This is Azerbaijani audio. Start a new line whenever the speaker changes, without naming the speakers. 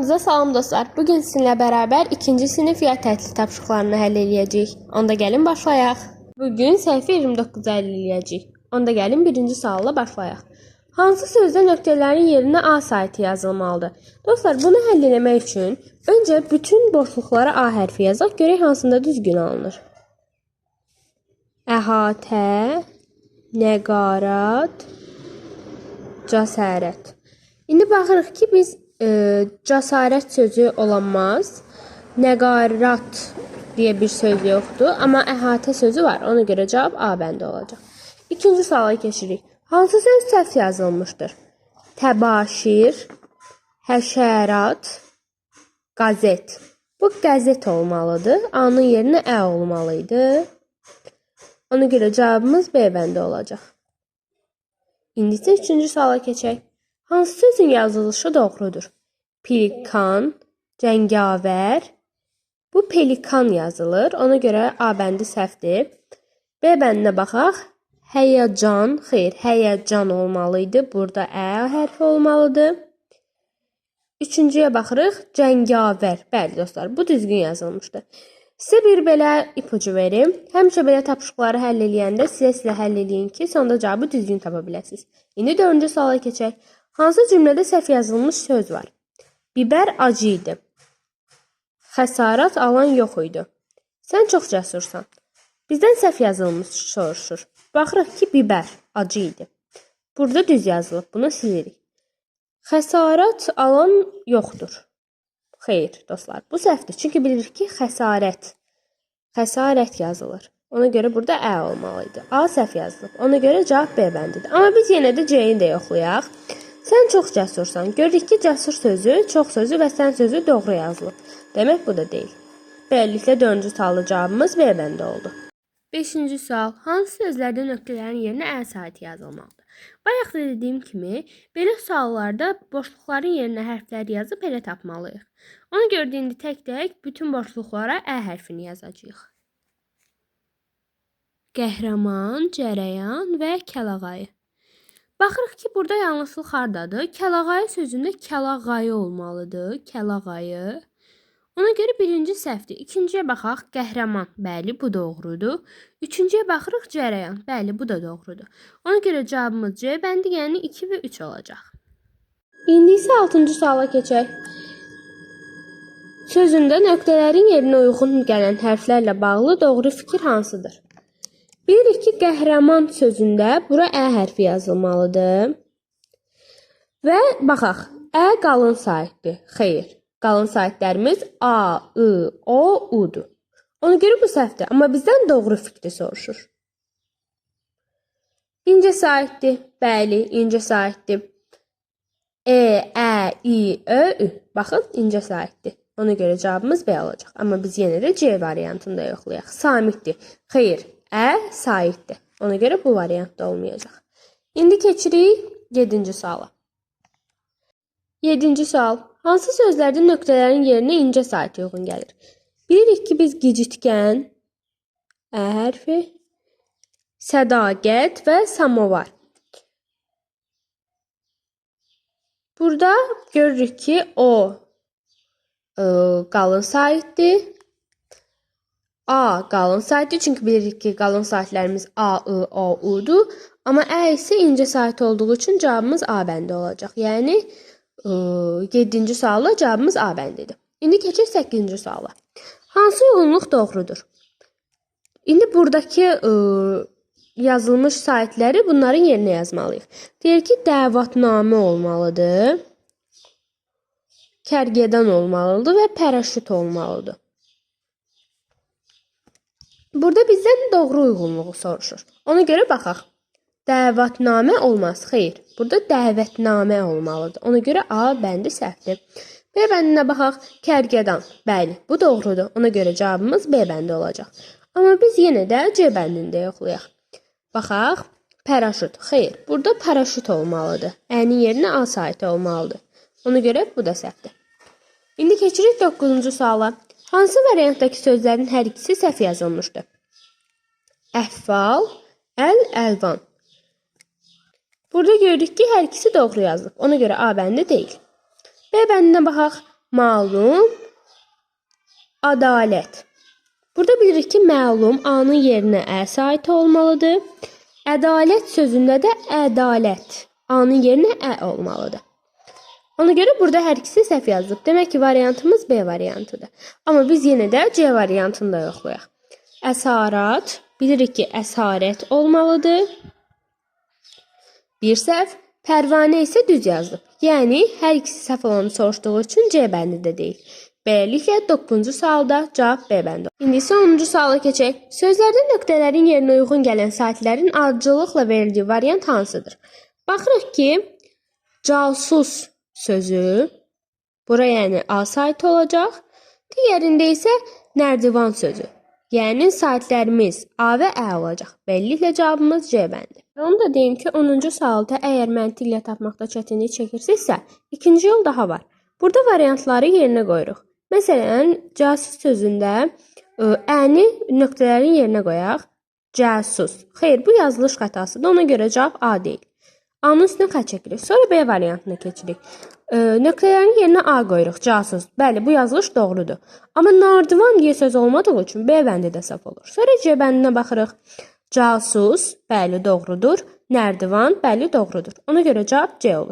Kanalımıza salam dostlar. Bugün sizinlə bərabər 2-ci sinif yay tətili tapşırıqlarını həll eləyəcəyik. Onda gəlin başlayaq. Bugün səhifə 29-u həll eləyəcəyik. Onda gəlin birinci sualla başlayaq. Hansı sözdə nöqtələrin yerinə A saiti yazılmalıdır? Dostlar, bunu həll etmək üçün öncə bütün boşluqlara A hərfi yazaq. Görək hansında düzgün alınır. Əhatə, nəqarat, cəsarət. İndi baxırıq ki, biz cəsarət sözü olanmaz. Nəqarat deyə bir söz yoxdur. Amma əhatə sözü var. Ona görə cavab A bəndə olacaq. İkinci suala keçirik. Hansı söz səhv yazılmışdır? Təbaşir, həşərat, qazet. Bu qəzet olmalıdır. A-nın yerinə Ə olmalıydı. Ona görə cavabımız B bəndə olacaq. İndi isə üçüncü suala keçək. Hansı sözün yazılışı doğrudur? Pelikan, cəngavər. Bu pelikan yazılır. Ona görə A bəndi səhvdir. B bəndinə baxaq. Həyəcan, xeyr, həyəcan olmalıydı. Burada Ə hərfi olmalıdır. Üçüncüyə baxırıq. Cəngavər. Bəli dostlar, bu düzgün yazılmışdır. Sizə bir belə ipucu verim. Həmişə belə tapşırıqları həll eləyəndə sizə həll eləyin ki, sonda cavabı düzgün tapa biləsiniz. İndi dördüncü suala keçək. Hansı cümlədə səhv yazılmış söz var? Bibər acı idi. Xəsarət alan yox idi. Sən çox cəsursan. Bizdən səhv yazılmış soruşur. Baxırıq ki, bibər acı idi. Burada düz yazılıb. Bunu silirik. Xəsarət alan yoxdur. Xeyr, dostlar. Bu səhvdir. Çünki bilirik ki, xəsarət yazılır. Ona görə burada Ə olmalıydı. A səhv yazılıb. Ona görə cavab B bəndidir. Amma biz yenə də C-ni də yoxlayaq. Sən çox cəsursan. Görürük ki, cəsur sözü, çox sözü və sən sözü doğru yazılıb. Demək bu da deyil. Beləliklə 4-cü sualda cavabımız B bəndə oldu. 5-ci sual. Hansı sözlərdə nöqtələrin yerinə Ə saiti yazılmalıdır? Bayaq da dediyim kimi, belə suallarda boşluqların yerinə hərfləri yazıb elə tapmalıyıq. Ona görə də indi tək-tək bütün boşluqlara Ə hərfini yazacağıq. Qəhrəman, cərəyan və kəlağayı. Baxırıq ki, burada yanlışlıq hardadır? Kəlağayı sözündə kəlağayı olmalıdır. Kəlağayı. Ona görə birinci səhvdir. İkinciyə baxaq. Qəhrəman. Bəli, bu doğrudur. Üçüncüyə baxırıq. Cərəyan. Bəli, bu da doğrudur. Ona görə cavabımız C bəndi, yəni 2 və 3 olacaq. İndi isə 6-cı suala keçək. Sözündə nöqtələrin yerinə uyğun gələn hərflərlə bağlı doğru fikir hansıdır? Bilirik ki, qəhrəman sözündə bura Ə hərfi yazılmalıdır. Və baxaq, Ə qalın saitdir. Xeyr, qalın saitlərimiz A, I, O, U-dur. Ona görə bu səhvdir, amma bizdən doğru fikri soruşur. İncə saitdir. Bəli, incə saitdir. E, Ə, İ, Ö, Ü. Baxın, incə saitdir. Ona görə cavabımız B olacaq. Amma biz yenə də C variantında yoxlayaq. Samitdir. Xeyr, Ə saitdir. Ona görə bu variantda olmayacaq. İndi keçirik 7-ci suala. 7-ci sual. Hansı sözlərdə nöqtələrin yerinə incə saiti uyğun gəlir? Bilirik ki, biz gecitkən, Ə hərfi, sədaqət və samovar. Burada görürük ki, O qalın saitdir. A qalın saitdir. Çünki bilirik ki, qalın saitlərimiz A, I, O, U-dur. Amma Ə isə incə sait olduğu üçün cavabımız A bəndi olacaq. Yəni 7-ci sualla cavabımız A bəndidir. İndi keçək 8-ci suala. Hansı uyğunluq doğrudur? İndi buradakı yazılmış saitləri bunların yerinə yazmalıyıq. Deyir ki, dəvatnamə olmalıdır. Kərgədan olmalıdır və paraşüt olmalıdır. Burada bizdən doğru uyğunluğu soruşur. Ona görə baxaq. Dəvatnamə olmaz. Xeyr. Burada dəvətnamə olmalıdır. Ona görə A bəndi səhvdir. B bəndinə baxaq. Kərgədan. Bəli, bu doğrudur. Ona görə cavabımız B bəndi olacaq. Amma biz yenə də C bəndində yoxlayaq. Baxaq. Paraşüt. Xeyr. Burada paraşüt olmalıdır. Ə-nin yerinə A saiti olmalıdır. Ona görə bu da səhvdir. İndi keçirik 9-cu suala. Hansı variantdakı sözlərin hər ikisi səhv yazılmışdır? Əhval, əl, əlvan. Burada görürük ki, hər ikisi doğru yazılıb. Ona görə A bəndi deyil. B bəndinə baxaq. Məlum, ədalət. Burada bilirik ki, məlum A-nın yerinə əs ait olmalıdır. Ədalət sözündə də ədalət A-nın yerinə ə olmalıdır. Ona görə burada hər ikisi səhv yazılıb. Demək ki, variantımız B variantıdır. Amma biz yenə də C variantını da yoxlayaq. Əsarat, bilirik ki, əsarət olmalıdır. Bir səhv. Pərvanə isə düz yazılıb. Yəni, hər ikisi səhv olanı soruşduğu üçün C bəndində deyil. Beləliklə, 9-cu sualda cavab B bəndi. İndi isə 10-cu suala keçək. Sözlərdə nöqtələrin yerinə uyğun gələn saitlərin ardıcıllıqla verildiyi variant hansıdır? Baxırıq ki, casus sözü, bura yəni A saiti olacaq. Digərində isə nərdivan sözü. Yəni, saitlərimiz A və Ə olacaq. Beləliklə, cavabımız C bəndi. Onu da deyim ki, 10-cu sualda əgər məntiqlə tapmaqda çətinlik çəkirsinizsə, ikinci yol daha var. Burada variantları yerinə qoyuruq. Məsələn, casus sözündə ə-ni nöqtələrin yerinə qoyaq. Casus. Xeyr, bu yazılış xətasıdır. Ona görə cavab A deyil. A-nın üstünə xətt çəkirik. Sonra B variantına keçirik. Nöqtələrin yerinə A qoyuruq. Casus. Bəli, bu yazılış doğrudur. Amma nardivan deyə söz olmadığı üçün B bəndi də səhv olur. Sonra C bəndinə baxırıq. Casus, bəli, doğrudur. Nərdivan, bəli, doğrudur. Ona görə cavab C olur.